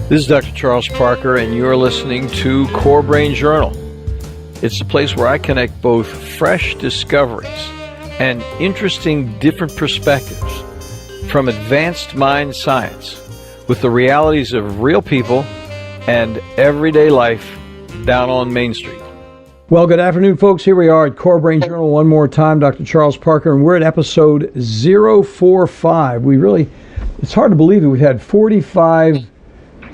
This is Dr. Charles Parker, and you're listening to Core Brain Journal. It's a place where I connect both fresh discoveries and interesting different perspectives from advanced mind science with the realities of real people and everyday life down on Main Street. Well, good afternoon, folks. Here we are at Core Brain Journal one more time. Dr. Charles Parker, and we're at episode 045. It's hard to believe that we've had 45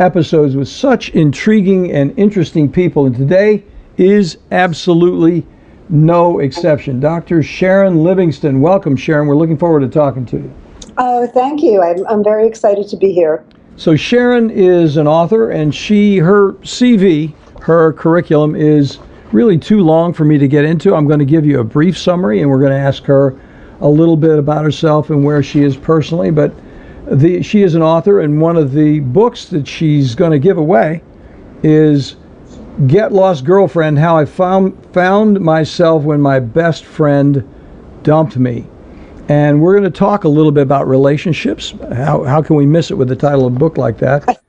episodes with such intriguing and interesting people, and today is absolutely no exception. Dr. Sharon Livingston. Welcome, Sharon. We're looking forward to talking to you. Oh, thank you. I'm very excited to be here. So Sharon is an author, and her CV, her curriculum is really too long for me to get into. I'm going to give you a brief summary, and we're going to ask her a little bit about herself and where she is personally, but she is an author, and one of the books that she's going to give away is Get Lost Girlfriend, How I Found Myself When My Best Friend Dumped Me. And we're going to talk a little bit about relationships. How can we miss it with the title of a book like that?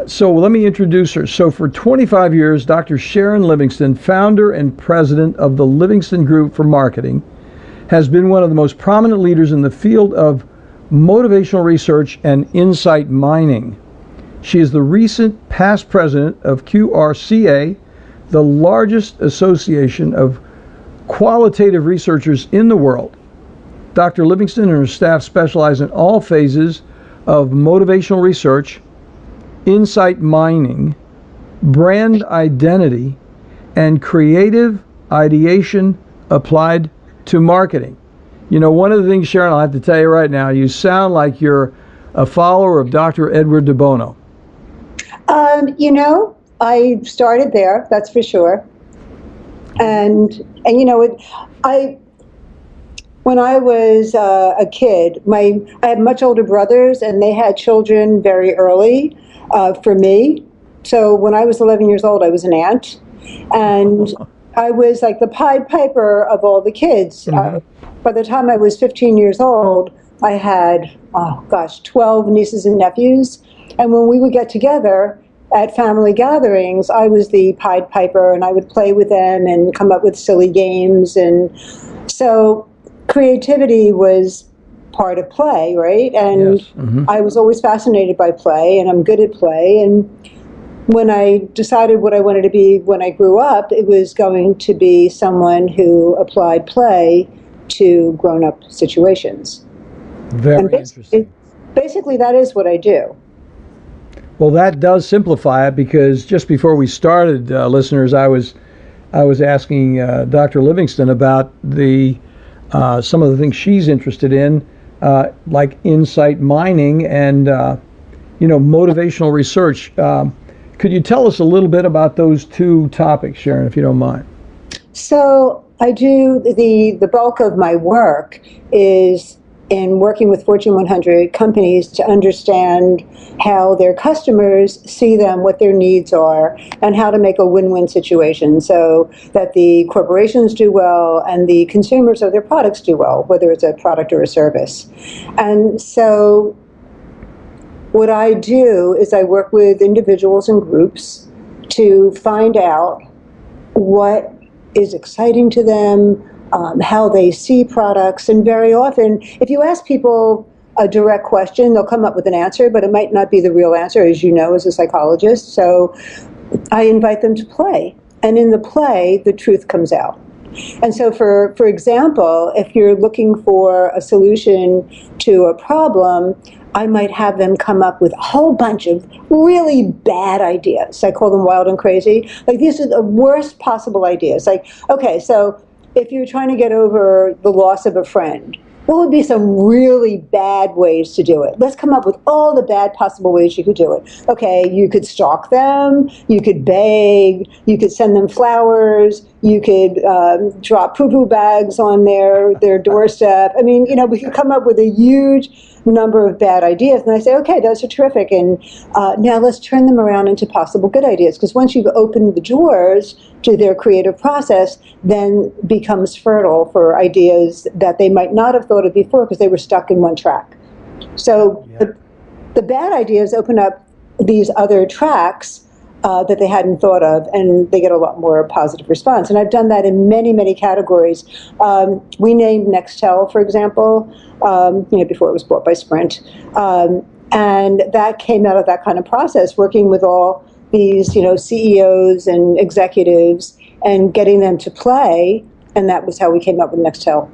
So let me introduce her. So for 25 years, Dr. Sharon Livingston, founder and president of the Livingston Group for Marketing, has been one of the most prominent leaders in the field of motivational research and insight mining. She is the recent past president of QRCA, the largest association of qualitative researchers in the world. Dr. Livingston and her staff specialize in all phases of motivational research, insight mining, brand identity, and creative ideation applied to marketing. You know, one of the things, Sharon, I'll have to tell you right now, you sound like you're a follower of Dr. Edward de Bono. I started there, that's for sure. And when I was a kid, I had much older brothers, and they had children very early for me. So when I was 11 years old, I was an aunt, and I was like the Pied Piper of all the kids. Mm-hmm. By the time I was 15 years old, I had, 12 nieces and nephews. And when we would get together at family gatherings, I was the Pied Piper, and I would play with them and come up with silly games. And so creativity was part of play, right? And yes. Mm-hmm. I was always fascinated by play, and I'm good at play. And when I decided what I wanted to be when I grew up, it was going to be someone who applied play to grown-up situations. Very interesting. Basically, that is what I do. Well, that does simplify it, because just before we started, listeners, I was asking Dr. Livingston about some of the things she's interested in, like insight mining and motivational research. Could you tell us a little bit about those two topics, Sharon, if you don't mind? So I do, the bulk of my work is in working with Fortune 100 companies to understand how their customers see them, what their needs are, and how to make a win-win situation so that the corporations do well and the consumers of their products do well, whether it's a product or a service. And so what I do is I work with individuals and groups to find out what is exciting to them, how they see products. And very often, if you ask people a direct question, they'll come up with an answer, but it might not be the real answer, as you know, as a psychologist. So I invite them to play. And in the play, the truth comes out. And so for example, if you're looking for a solution to a problem, I might have them come up with a whole bunch of really bad ideas. I call them wild and crazy. Like, these are the worst possible ideas. Like, okay, so if you're trying to get over the loss of a friend, what would be some really bad ways to do it? Let's come up with all the bad possible ways you could do it. Okay, you could stalk them, you could beg, you could send them flowers, you could drop poo-poo bags on their doorstep. I mean, we could come up with a huge number of bad ideas. And I say, okay, those are terrific. And now let's turn them around into possible good ideas. Because once you've opened the doors to their creative process, then becomes fertile for ideas that they might not have thought of before because they were stuck in one track. So the bad ideas open up these other tracks that they hadn't thought of, and they get a lot more positive response. And I've done that in many, many categories. We named Nextel, for example, before it was bought by Sprint. And that came out of that kind of process, working with all these, CEOs and executives and getting them to play. And that was how we came up with Nextel.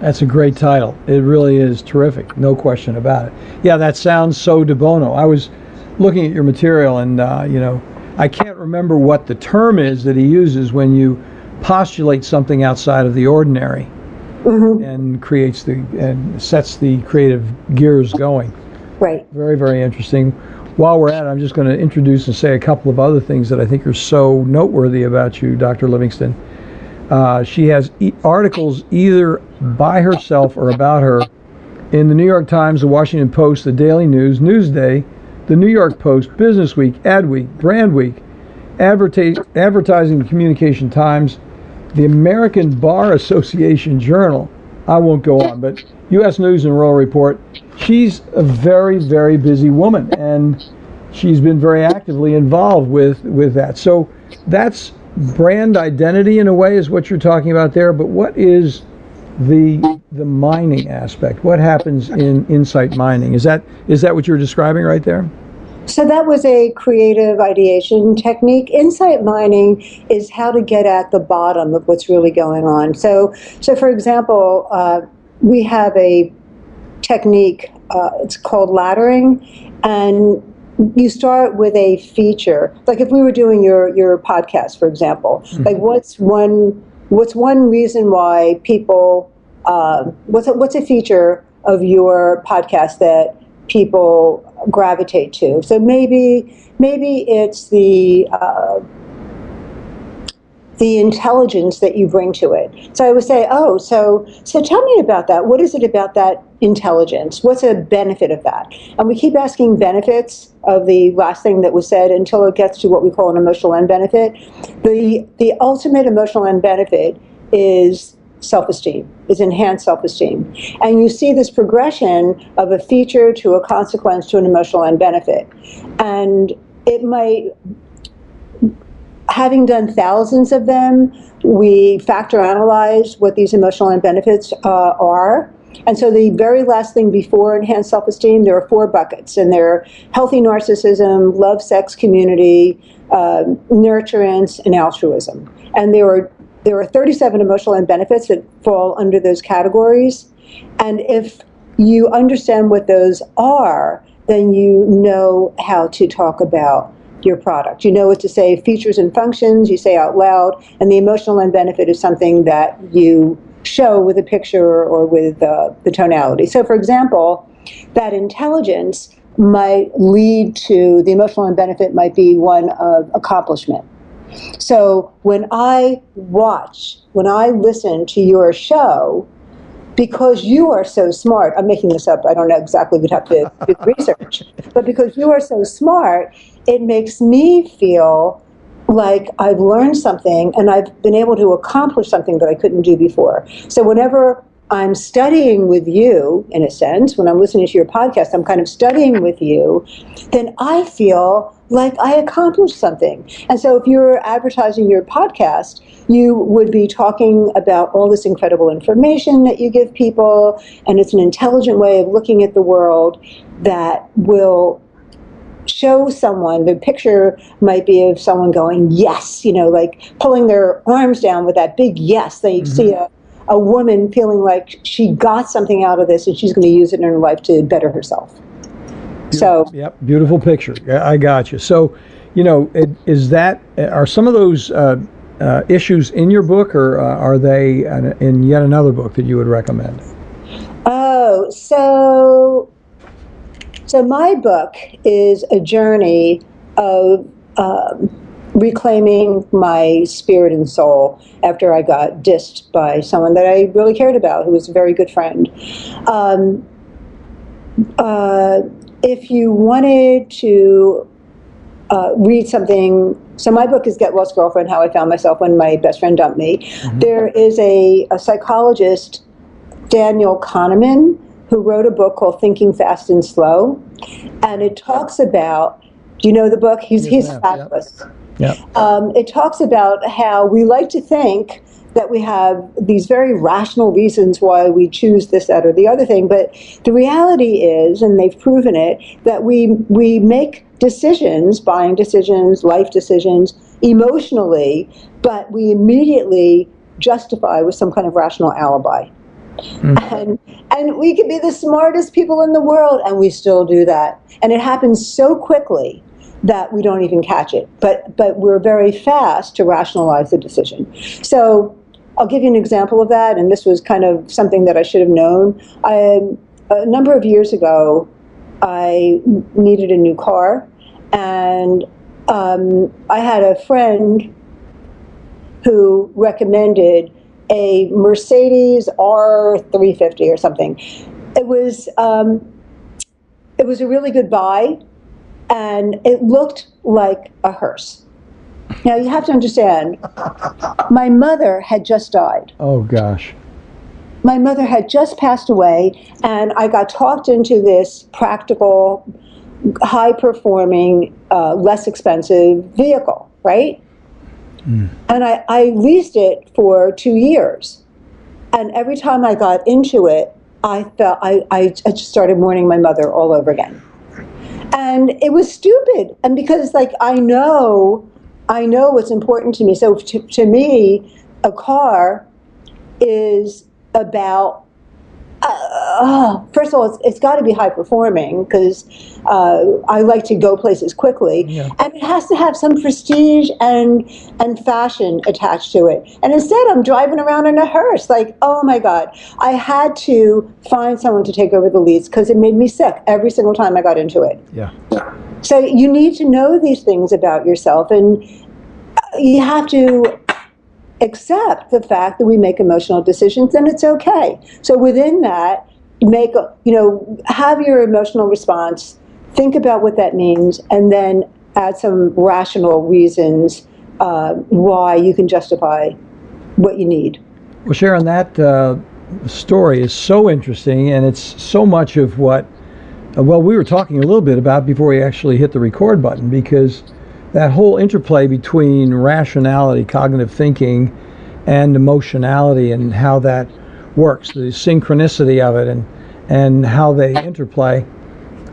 That's a great title. It really is terrific. No question about it. Yeah, that sounds so de bono. I was looking at your material, and I can't remember what the term is that he uses when you postulate something outside of the ordinary, and sets the creative gears going. Right. Very, very interesting. While we're at it, I'm just going to introduce and say a couple of other things that I think are so noteworthy about you, Dr. Livingston. She has articles either by herself or about her in the New York Times, the Washington Post, the Daily News, Newsday, the New York Post, Business Week, Adweek, Brand Week, Advertising and Communication Times, the American Bar Association Journal. I won't go on, but U.S. News and World Report. She's a very, very busy woman, and she's been very actively involved with that. So that's brand identity in a way is what you're talking about there, but what is the mining aspect? What happens in insight mining? Is that what you're describing right there? So that was a creative ideation technique. Insight mining is how to get at the bottom of what's really going on. So for example, we have a technique, it's called laddering, and you start with a feature. Like if we were doing your podcast, for example, like what's one reason why people, what's a feature of your podcast that people gravitate to? So maybe it's the intelligence that you bring to it. So I would say, so tell me about that. What is it about that intelligence? What's a benefit of that? And we keep asking benefits of the last thing that was said until it gets to what we call an emotional end benefit. The ultimate emotional end benefit is self-esteem, is enhanced self-esteem. And you see this progression of a feature to a consequence to an emotional end benefit. And it might, having done thousands of them, we factor analyze what these emotional end benefits are. And so the very last thing before enhanced self-esteem, there are 4 buckets, and they're healthy narcissism, love, sex, community, nurturance, and altruism. And there are 37 emotional end benefits that fall under those categories. And if you understand what those are, then you know how to talk about your product. You know what to say, features and functions, you say out loud, and the emotional end benefit is something that you show with a picture or with the tonality. So for example, that intelligence might lead to, the emotional end benefit might be one of accomplishment. So when I listen to your show, because you are so smart, I'm making this up, I don't know exactly, we'd have to do the research, but because you are so smart, it makes me feel like I've learned something and I've been able to accomplish something that I couldn't do before. So whenever I'm studying with you, in a sense, when I'm listening to your podcast, I'm kind of studying with you, then I feel like I accomplished something. And so if you're advertising your podcast, you would be talking about all this incredible information that you give people, and it's an intelligent way of looking at the world that will show someone, the picture might be of someone going, yes, like pulling their arms down with that big yes. They see a woman feeling like she got something out of this and she's going to use it in her life to better herself. So, yep, beautiful picture. I got you. So, are some of those issues in your book, or are they in yet another book that you would recommend? Oh, so my book is a journey of reclaiming my spirit and soul after I got dissed by someone that I really cared about, who was a very good friend. If you wanted to read something, so my book is Get Lost Girlfriend, How I Found Myself When My Best Friend Dumped Me. There is a psychologist, Daniel Kahneman, who wrote a book called Thinking Fast and Slow. And it talks about, do you know the book? He's fabulous. Yep. It talks about how we like to think that we have these very rational reasons why we choose this, that, or the other thing. But the reality is, and they've proven it, that we make decisions, buying decisions, life decisions, emotionally, but we immediately justify with some kind of rational alibi. And we could be the smartest people in the world, and we still do that. And it happens so quickly that we don't even catch it. But we're very fast to rationalize the decision. So I'll give you an example of that, and this was kind of something that I should have known. A number of years ago, I needed a new car, and I had a friend who recommended a Mercedes R350 or something. It was a really good buy, and it looked like a hearse. Now, you have to understand, my mother had just died. Oh, gosh. My mother had just passed away, and I got talked into this practical, high-performing, less expensive vehicle, right? And I leased it for 2 years. And every time I got into it, I felt I just started mourning my mother all over again. And it was stupid. And because, like, I know what's important to me. So to me, a car is about, first of all, it's got to be high performing, because I like to go places quickly. Yeah. And it has to have some prestige and fashion attached to it. And instead, I'm driving around in a hearse. Like, oh my God. I had to find someone to take over the lease, because it made me sick every single time I got into it. Yeah. So you need to know these things about yourself, and you have to accept the fact that we make emotional decisions, and it's okay. So within that, have your emotional response, think about what that means, and then add some rational reasons why you can justify what you need. Well, Sharon, that story is so interesting, and it's so much of what, we were talking a little bit about before we actually hit the record button, because that whole interplay between rationality, cognitive thinking, and emotionality, and how that works, the synchronicity of it, and how they interplay.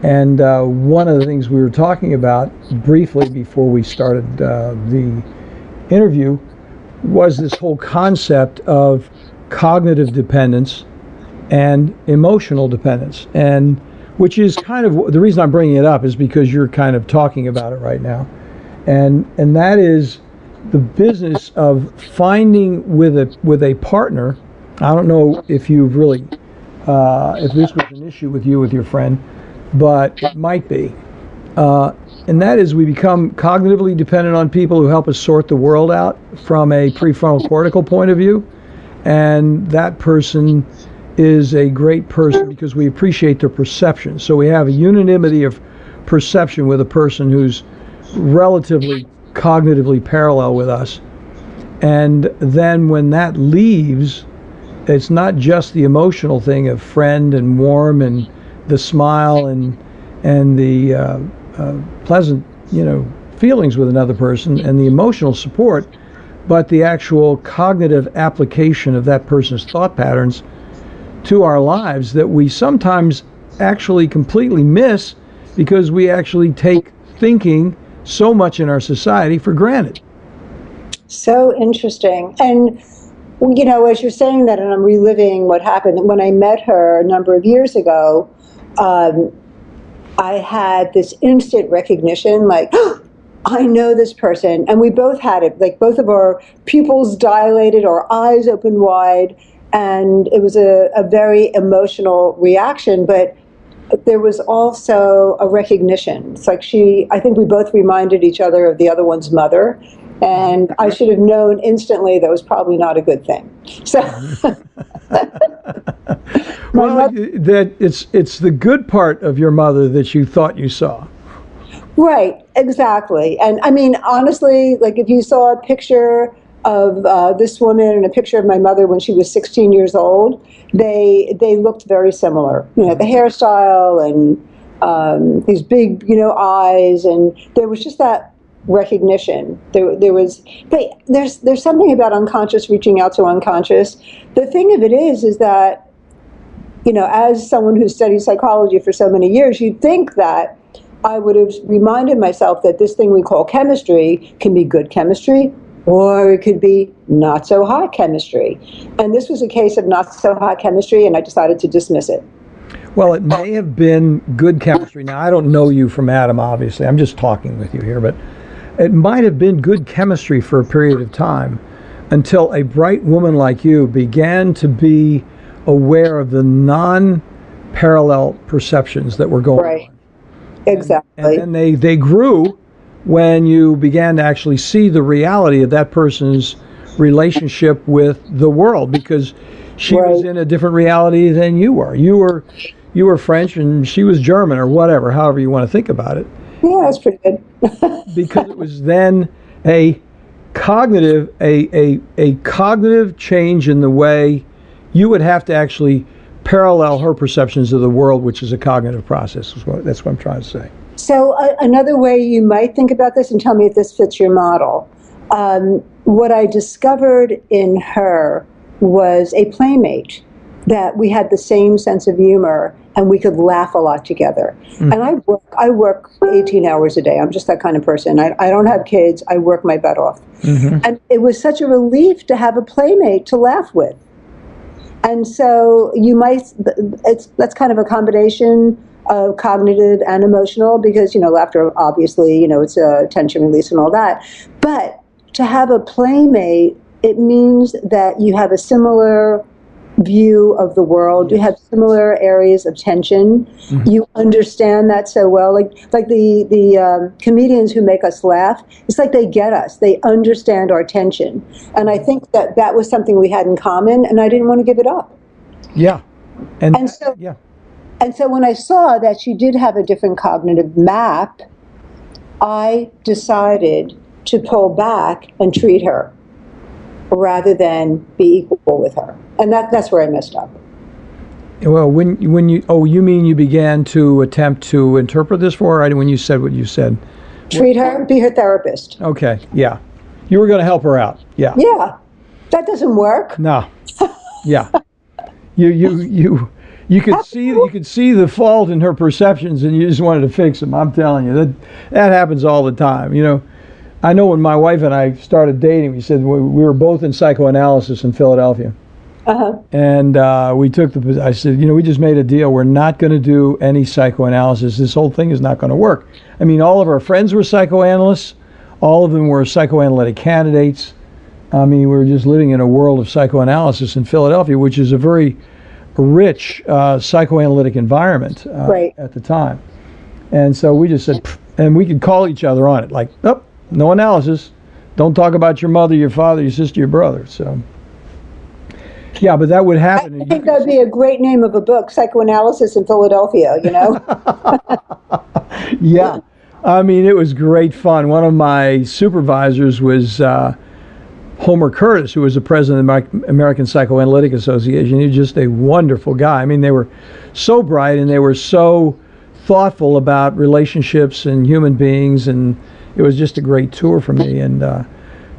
And one of the things we were talking about briefly before we started the interview was this whole concept of cognitive dependence and emotional dependence, and which is kind of the reason I'm bringing it up is because you're kind of talking about it right now. And that is the business of finding with a partner. I don't know if you've really, if this was an issue with you with your friend, but it might be. And that is we become cognitively dependent on people who help us sort the world out from a prefrontal cortical point of view. And that person is a great person because we appreciate their perception. So we have a unanimity of perception with a person who's relatively cognitively parallel with us. And then when that leaves, it's not just the emotional thing of friend and warm and the smile and the pleasant feelings with another person and the emotional support, but the actual cognitive application of that person's thought patterns to our lives that we sometimes actually completely miss because we actually take thinking so much in our society for granted. So interesting. And, as you're saying that, and I'm reliving what happened, when I met her a number of years ago, I had this instant recognition, like, oh, I know this person. And we both had it, like both of our pupils dilated, our eyes open wide, and it was a very emotional reaction, but there was also a recognition. It's like I think we both reminded each other of the other one's mother, and I should have known instantly that was probably not a good thing. So, that it's the good part of your mother that you thought you saw. Right, exactly. And I mean, honestly, like if you saw a picture of this woman and a picture of my mother when she was 16 years old, they looked very similar. The hairstyle and these big, eyes, and there was just that recognition. There's something about unconscious reaching out to unconscious. The thing of it is that, as someone who studied psychology for so many years, you'd think that I would have reminded myself that this thing we call chemistry can be good chemistry, or it could be not so hot chemistry. And this was a case of not so hot chemistry, and I decided to dismiss it. Well, it may have been good chemistry. Now, I don't know you from Adam, obviously. I'm just talking with you here, but it might have been good chemistry for a period of time until a bright woman like you began to be aware of the non-parallel perceptions that were going on. Exactly. And then they grew when you began to actually see the reality of that person's relationship with the world, because she was in a different reality than you were. You were French and she was German, or whatever, however you want to think about it. Yeah, that's pretty good. Because it was then a cognitive change in the way you would have to actually parallel her perceptions of the world, which is a cognitive process. That's what I'm trying to say. So another way you might think about this, and tell me if this fits your model, what I discovered in her was a playmate, that we had the same sense of humor and we could laugh a lot together. Mm. And I work 18 hours a day. I'm just that kind of person. I don't have kids. I work my butt off. Mm-hmm. And it was such a relief to have a playmate to laugh with. And so that's kind of a combination of cognitive and emotional, because, laughter, obviously, it's a tension release and all that. But to have a playmate, it means that you have a similar view of the world. You have similar areas of tension. Mm-hmm. You understand that so well. Like the comedians who make us laugh, it's like they get us. They understand our tension. And I think that was something we had in common, and I didn't want to give it up. Yeah. And so when I saw that she did have a different cognitive map, I decided to pull back and treat her rather than be equal with her. And that's where I messed up. Well, when you mean you began to attempt to interpret this for her, when you said what you said? Treat her, be her therapist. Okay, yeah. You were going to help her out, yeah. Yeah, that doesn't work. No, yeah. You could see the fault in her perceptions, and you just wanted to fix them. I'm telling you, that happens all the time. I know when my wife and I started dating, we said we were both in psychoanalysis in Philadelphia. Uh-huh. And I said, we just made a deal. We're not going to do any psychoanalysis. This whole thing is not going to work. I mean, all of our friends were psychoanalysts. All of them were psychoanalytic candidates. I mean, we were just living in a world of psychoanalysis in Philadelphia, which is a very rich psychoanalytic environment at the time. And so we just said, and we could call each other on it, like, nope, no analysis. Don't talk about your mother, your father, your sister, your brother. So, yeah, but that would happen. I think that would be a great name of a book, Psychoanalysis in Philadelphia, Yeah. I mean, it was great fun. One of my supervisors was Homer Curtis, who was the president of the American Psychoanalytic Association. He was just a wonderful guy. I mean, they were so bright and they were so thoughtful about relationships and human beings, and it was just a great tour for me. And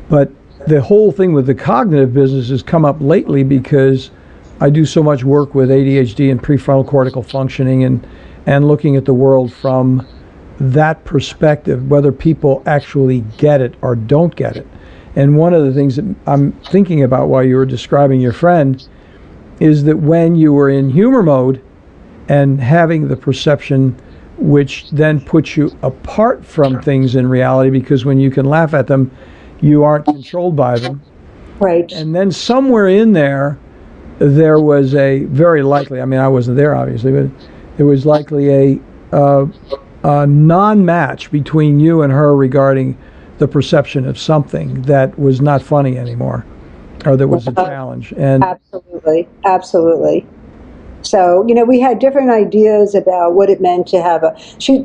but the whole thing with the cognitive business has come up lately because I do so much work with ADHD and prefrontal cortical functioning, and looking at the world from that perspective, whether people actually get it or don't get it. And one of the things that I'm thinking about while you were describing your friend is that when you were in humor mode and having the perception, which then puts you apart from things in reality, because when you can laugh at them, you aren't controlled by them. Right. And then somewhere in there was a very likely, I mean, I wasn't there obviously, but there was likely a non-match between you and her regarding the perception of something that was not funny anymore, or that was a challenge. And absolutely. So, we had different ideas about what it meant to have she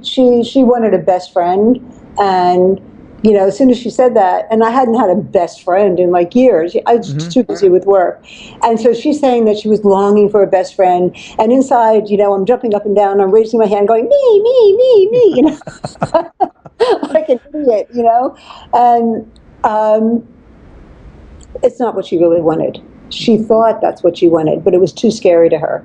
wanted a best friend, and as soon as she said that, and I hadn't had a best friend in like years. I was just too busy with work. And so she's saying that she was longing for a best friend. And inside, I'm jumping up and down, I'm raising my hand going, me, like an idiot, And it's not what she really wanted. She thought that's what she wanted, but it was too scary to her.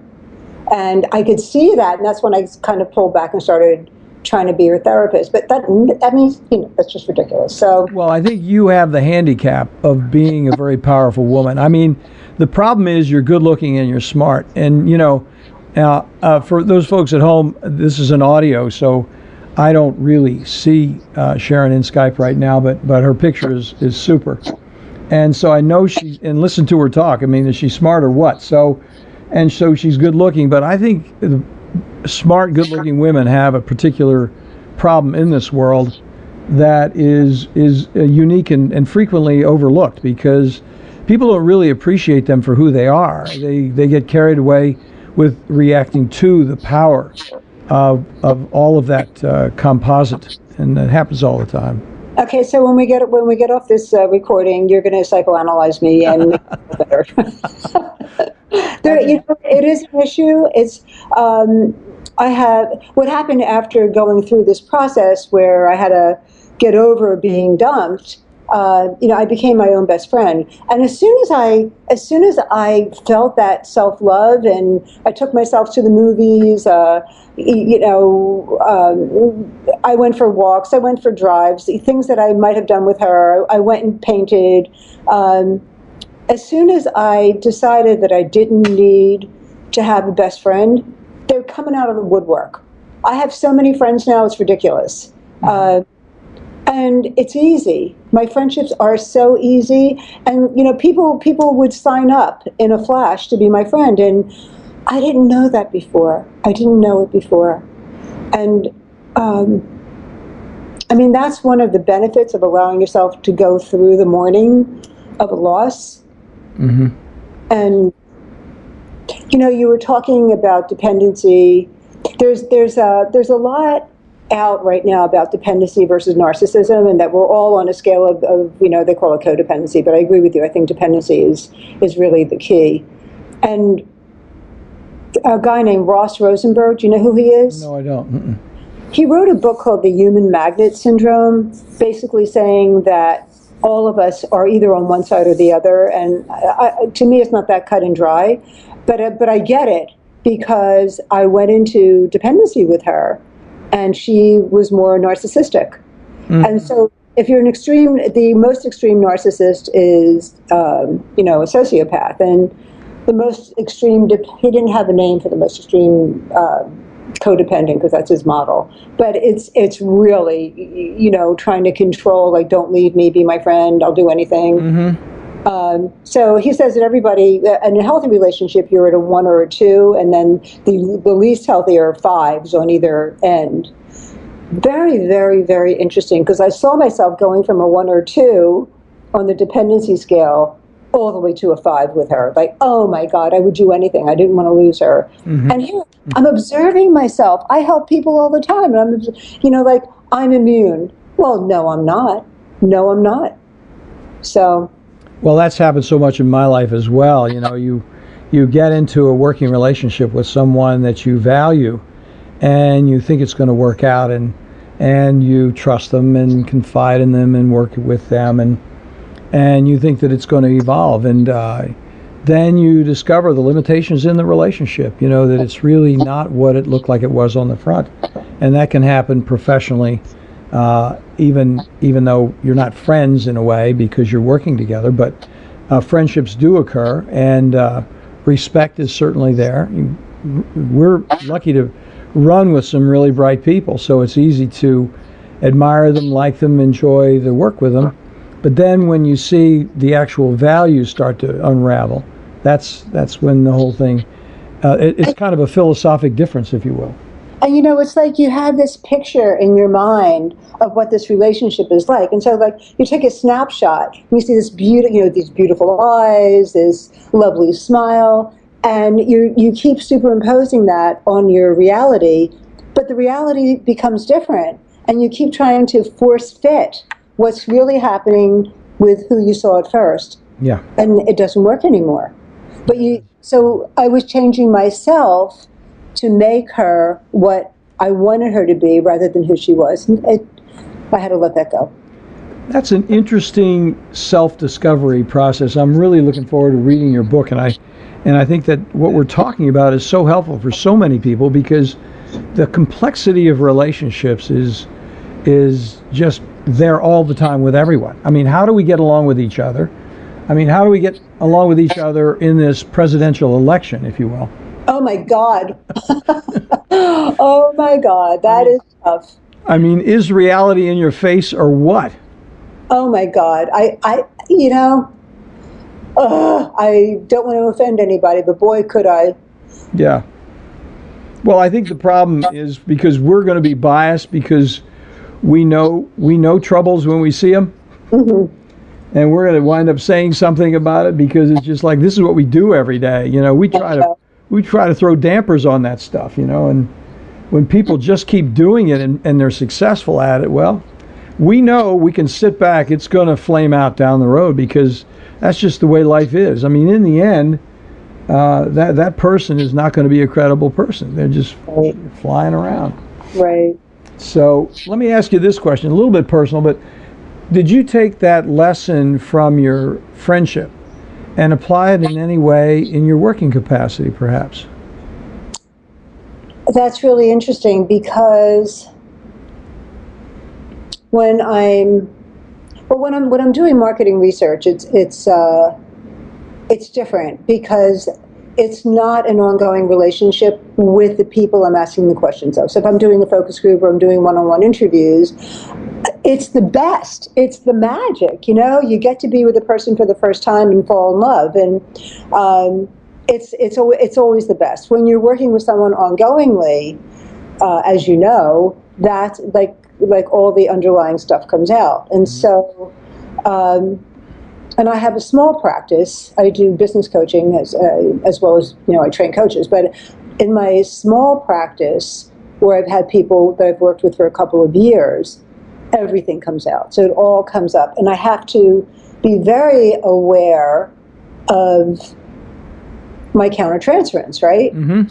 And I could see that, and that's when I kind of pulled back and started trying to be her therapist. But that means, that's just ridiculous. So, well, I think you have the handicap of being a very powerful woman. I mean, the problem is you're good looking and you're smart. And, for those folks at home, this is an audio, so I don't really see Sharon in Skype right now, but her picture is super. And so I know and listen to her talk. I mean, is she smart or what? So she's good looking, but I think smart, good-looking women have a particular problem in this world that is unique and frequently overlooked, because people don't really appreciate them for who they are. They get carried away with reacting to the power of all of that composite, and that happens all the time. Okay, so when we get off this recording, you're going to psychoanalyze me and make me feel better. It is an issue. It's what happened after going through this process where I had to get over being dumped. I became my own best friend, and as soon as I felt that self-love, and I took myself to the movies, I went for walks, I went for drives, things that I might have done with her. I went and painted. As soon as I decided that I didn't need to have a best friend, they're coming out of the woodwork. I have so many friends now, it's ridiculous. And it's easy. My friendships are so easy. And, people would sign up in a flash to be my friend. And I didn't know that before. I didn't know it before. And, that's one of the benefits of allowing yourself to go through the mourning of a loss. Mm-hmm. And, you were talking about dependency. There's a lot out right now about dependency versus narcissism, and that we're all on a scale of they call it codependency, but I agree with you. I think dependency is really the key. And a guy named Ross Rosenberg, do you know who he is? No, I don't. Mm-mm. He wrote a book called The Human Magnet Syndrome, basically saying that all of us are either on one side or the other, and to me it's not that cut and dry, but I get it, because I went into dependency with her, and she was more narcissistic. Mm-hmm. And so if you're the most extreme narcissist is, a sociopath. And the most extreme, he didn't have a name for the most extreme codependent, because that's his model. But it's really, trying to control, like, don't leave me, be my friend, I'll do anything. Mm-hmm. So he says that everybody, in a healthy relationship, you're at a 1 or a 2, and then the least healthy are 5s on either end. Very, very, very interesting, because I saw myself going from a 1 or 2 on the dependency scale all the way to a 5 with her. Like, oh my God, I would do anything. I didn't want to lose her. Mm-hmm. And here, I'm observing myself. I help people all the time, and I'm immune. Well, no, I'm not. No, I'm not. So... Well, that's happened so much in my life as well. You get into a working relationship with someone that you value, and you think it's going to work out, and you trust them and confide in them and work with them, and you think that it's going to evolve, and then you discover the limitations in the relationship. That it's really not what it looked like it was on the front, and that can happen professionally. Even though you're not friends in a way because you're working together, but friendships do occur, and respect is certainly there. We're lucky to run with some really bright people, so it's easy to admire them, like them, enjoy the work with them. But then when you see the actual values start to unravel, that's when the whole thing, it's kind of a philosophic difference, if you will. And it's like you have this picture in your mind of what this relationship is like. And so, like, you take a snapshot, and you see this these beautiful eyes, this lovely smile, and you keep superimposing that on your reality, but the reality becomes different, and you keep trying to force fit what's really happening with who you saw at first. Yeah. And it doesn't work anymore. But so I was changing myself to make her what I wanted her to be rather than who she was. And I had to let that go. That's an interesting self-discovery process. I'm really looking forward to reading your book, and I think that what we're talking about is so helpful for so many people, because the complexity of relationships is just there all the time with everyone. I mean, how do we get along with each other? I mean, how do we get along with each other in this presidential election, if you will? Oh my God. Oh my God, that is tough. I mean, is reality in your face or what? Oh my God. I don't want to offend anybody, but boy, could I. Yeah. Well, I think the problem is because we're going to be biased because we know troubles when we see them. Mm-hmm. And we're going to wind up saying something about it because it's just like, this is what we do every day. You know, we try to throw dampers on that stuff, you know, and when people just keep doing it and they're successful at it, well, we know we can sit back. It's going to flame out down the road because that's just the way life is. I mean, in the end, that person is not going to be a credible person. They're just flying around. Right. So let me ask you this question, a little bit personal, but did you take that lesson from your friendship and apply it in any way in your working capacity, perhaps? That's really interesting because when I'm doing marketing research, it's different because it's not an ongoing relationship with the people I'm asking the questions of. So if I'm doing a focus group or I'm doing one-on-one interviews, it's the best. It's the magic, you know. You get to be with a person for the first time and fall in love, and it's always the best. When you're working with someone ongoingly, as you know, that like all the underlying stuff comes out, and so. And I have a small practice. I do business coaching as well as, you know, I train coaches. But in my small practice, where I've had people that I've worked with for a couple of years, everything comes out. So it all comes up. And I have to be very aware of my countertransference, right? Mm-hmm.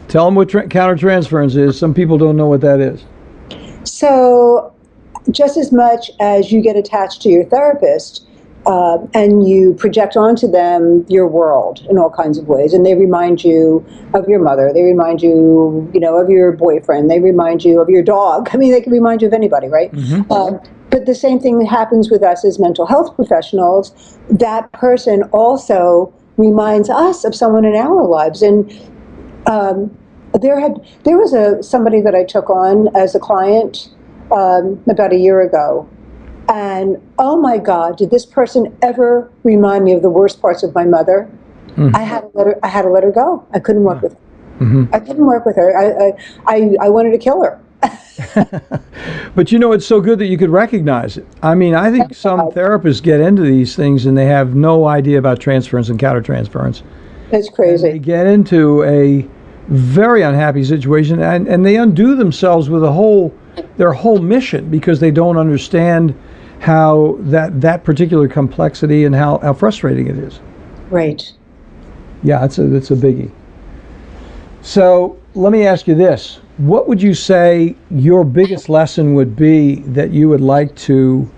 Tell them what countertransference is. Some people don't know what that is. So just as much as you get attached to your therapist, and you project onto them your world in all kinds of ways, and they remind you of your mother, they remind you, you know, of your boyfriend, they remind you of your dog. I mean, they can remind you of anybody, right? Mm-hmm. But the same thing happens with us as mental health professionals. That person also reminds us of someone in our lives. And there was somebody that I took on as a client about a year ago. And oh my God, did this person ever remind me of the worst parts of my mother? Mm-hmm. I had to let her go. I couldn't work with her. Mm-hmm. I couldn't work with her. I wanted to kill her. But you know, it's so good that you could recognize it. I mean, I think some therapists get into these things and they have no idea about transference and countertransference. It's crazy. And they get into a very unhappy situation and they undo themselves with their whole mission because they don't understand how that particular complexity and how frustrating it is. Right. Yeah, it's a biggie. So let me ask you this. What would you say your biggest lesson would be that you would like to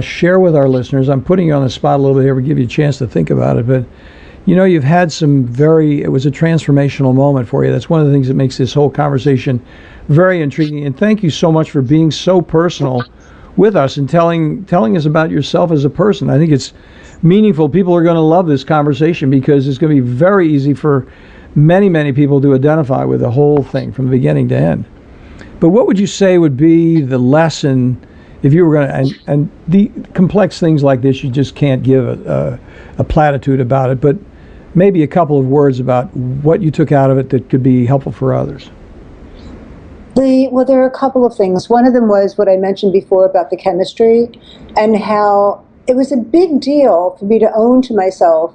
share with our listeners? I'm putting you on the spot a little bit here to give you a chance to think about it, but you know, you've had it was a transformational moment for you. That's one of the things that makes this whole conversation very intriguing. And thank you so much for being so personal with us and telling us about yourself as a person. I think it's meaningful. People are going to love this conversation because it's going to be very easy for many, many people to identify with the whole thing from beginning to end. But what would you say would be the lesson if you were going to, and the complex things like this, you just can't give a platitude about it, but maybe a couple of words about what you took out of it that could be helpful for others. Well, there are a couple of things. One of them was what I mentioned before about the chemistry and how it was a big deal for me to own to myself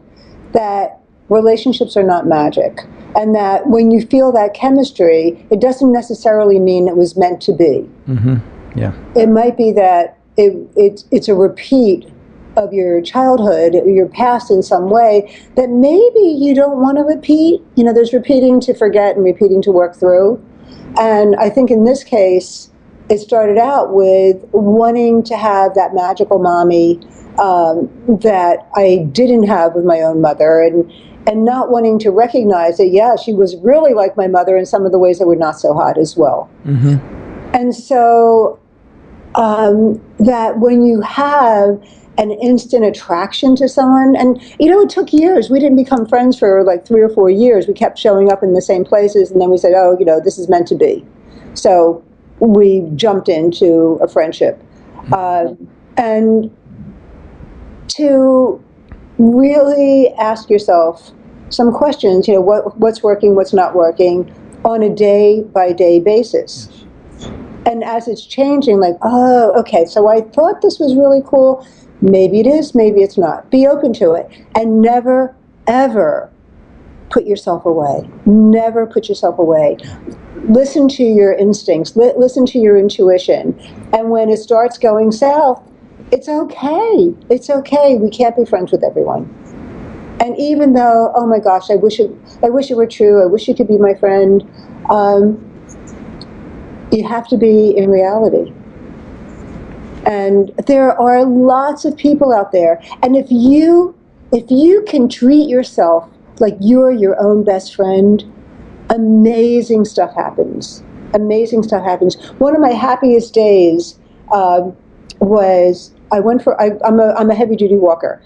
that relationships are not magic, and that when you feel that chemistry, it doesn't necessarily mean it was meant to be. Mm-hmm. Yeah. It might be that it's a repeat of your childhood, your past in some way that maybe you don't want to repeat. You know, there's repeating to forget and repeating to work through. And I think in this case, it started out with wanting to have that magical mommy that I didn't have with my own mother, and not wanting to recognize that, yeah, she was really like my mother in some of the ways that were not so hot as well. Mm-hmm. And so that when you have an instant attraction to someone, and you know, it took years. We didn't become friends for like 3 or 4 years. We kept showing up in the same places, and then we said, oh, you know, this is meant to be. So we jumped into a friendship. And to really ask yourself some questions, you know, what's working, what's not working, on a day-by-day basis. And as it's changing, like, oh, okay, so I thought this was really cool. Maybe it is, maybe it's not. Be open to it. And never, ever put yourself away. Never put yourself away. Listen to your instincts. Listen to your intuition. And when it starts going south, it's okay. It's okay. We can't be friends with everyone. And even though, oh my gosh, I wish it were true. I wish you could be my friend. You have to be in reality. And there are lots of people out there. And if you can treat yourself like you're your own best friend, amazing stuff happens. Amazing stuff happens. One of my happiest days was I'm a heavy duty walker.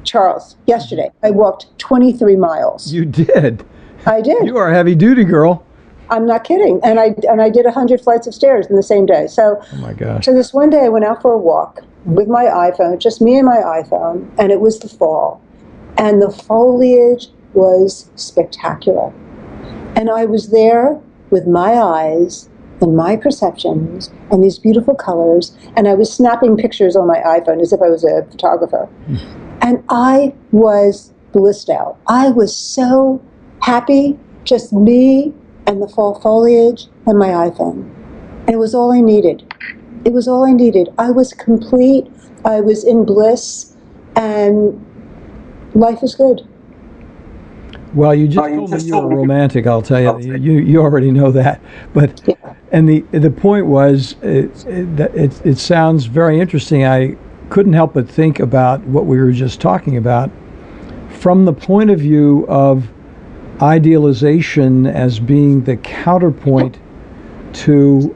Charles, yesterday I walked 23 miles. You did? I did. You are a heavy duty girl. I'm not kidding. And I did 100 flights of stairs in the same day. So, oh my gosh. So this one day I went out for a walk with my iPhone, just me and my iPhone, and it was the fall. And the foliage was spectacular. And I was there with my eyes and my perceptions and these beautiful colors, and I was snapping pictures on my iPhone as if I was a photographer. And I was blissed out. I was so happy, just me and the fall foliage and my iPhone. And it was all I needed. It was all I needed. I was complete. I was in bliss, and life is good. Well, you just told me you were romantic, I'll tell you. You already know that. But yeah. And the point was, it sounds very interesting. I couldn't help but think about what we were just talking about from the point of view of idealization as being the counterpoint to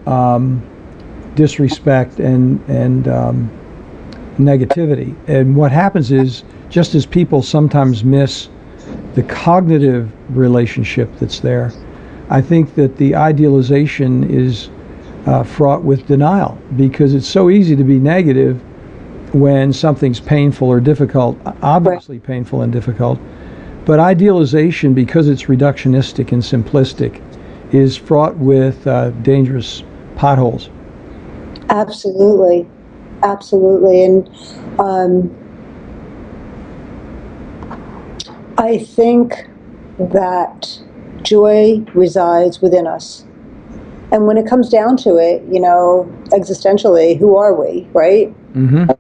disrespect and negativity. And what happens is, just as people sometimes miss the cognitive relationship that's there, I think that the idealization is fraught with denial, because it's so easy to be negative when something's painful or difficult, obviously painful and difficult. But idealization, because it's reductionistic and simplistic, is fraught with dangerous potholes. Absolutely. Absolutely. And I think that joy resides within us. And when it comes down to it, you know, existentially, who are we, right? Mm-hmm.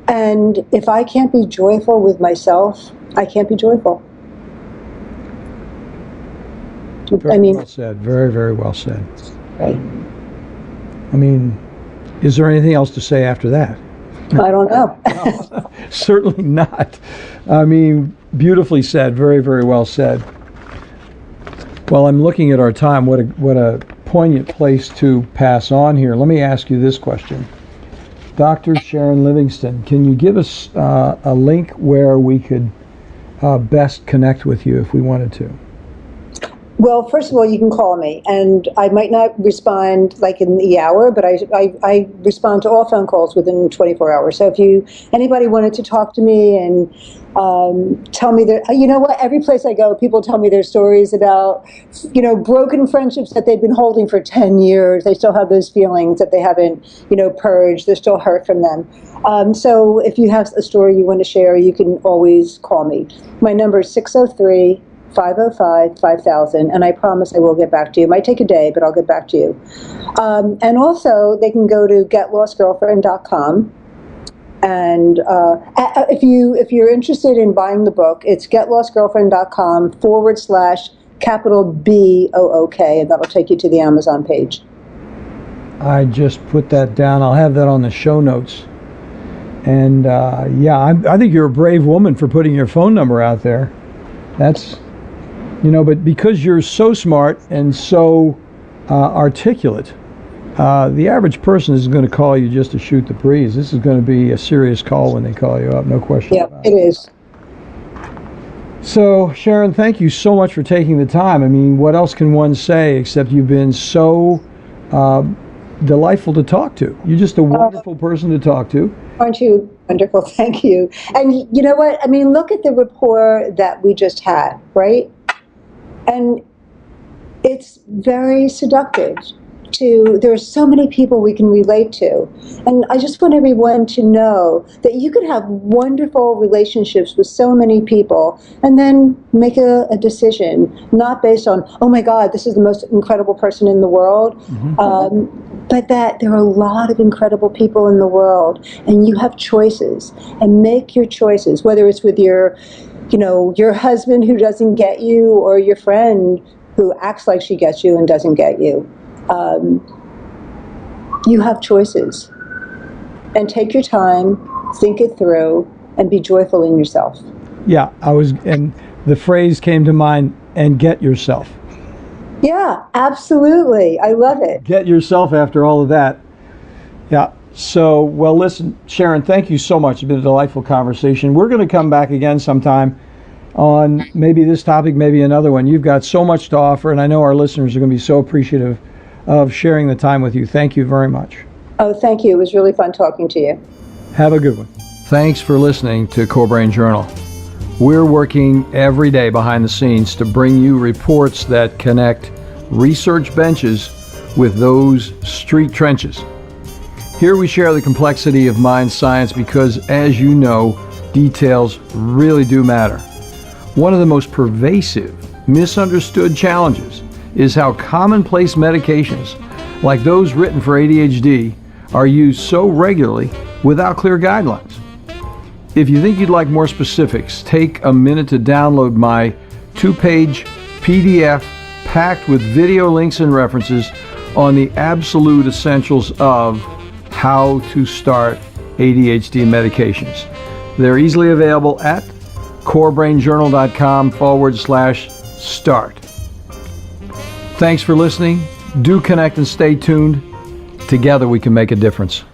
And if I can't be joyful with myself, I can't be joyful. Very well said. Very, very well said. Right. I mean, is there anything else to say after that? I don't know. No, certainly not. I mean, beautifully said. Very, very well said. Well, I'm looking at our time. What a poignant place to pass on here. Let me ask you this question. Dr. Sharon Livingston, can you give us a link where we could best connect with you if we wanted to? Well, first of all, you can call me, and I might not respond like in the hour, but I respond to all phone calls within 24 hours. So if anybody wanted to talk to me and tell me that, you know what, every place I go, people tell me their stories about, you know, broken friendships that they've been holding for 10 years. They still have those feelings that they haven't, you know, purged. They're still hurt from them. So if you have a story you want to share, you can always call me. My number is 603-505-5000, and I promise I will get back to you. It might take a day, but I'll get back to you. And also, they can go to getlostgirlfriend.com, And if you're interested in buying the book, it's getlostgirlfriend.com/BOOK, and that'll take you to the Amazon page. I just put that down. I'll have that on the show notes. And I think you're a brave woman for putting your phone number out there. That's, but because you're so smart and so articulate, the average person is going to call you just to shoot the breeze. This is going to be a serious call when they call you up, no question about it. Yeah, it is. So, Sharon, thank you so much for taking the time. I mean, what else can one say except you've been so delightful to talk to. You're just a wonderful person to talk to. Aren't you wonderful? Thank you. And you know what? I mean, look at the rapport that we just had, right? And it's very seductive. There are so many people we can relate to. And I just want everyone to know that you could have wonderful relationships with so many people and then make a decision, not based on, oh my God, this is the most incredible person in the world, but that there are a lot of incredible people in the world, and you have choices, and make your choices, whether it's with your husband who doesn't get you, or your friend who acts like she gets you and doesn't get you. You have choices, and take your time, think it through, and be joyful in yourself. Yeah, and the phrase came to mind, and get yourself. Yeah, absolutely. I love it. Get yourself after all of that. Yeah. So, well, listen, Sharon, thank you so much. It's been a delightful conversation. We're going to come back again sometime on maybe this topic, maybe another one. You've got so much to offer, and I know our listeners are going to be so appreciative of sharing the time with you. Thank you very much. Oh, thank you. It was really fun talking to you. Have a good one. Thanks for listening to Core Brain Journal. We're working every day behind the scenes to bring you reports that connect research benches with those street trenches. Here we share the complexity of mind science because, as you know, details really do matter. One of the most pervasive, misunderstood challenges is how commonplace medications, like those written for ADHD, are used so regularly without clear guidelines. If you think you'd like more specifics, take a minute to download my 2-page PDF packed with video links and references on the absolute essentials of how to start ADHD medications. They're easily available at corebrainjournal.com/start. Thanks for listening. Do connect and stay tuned. Together we can make a difference.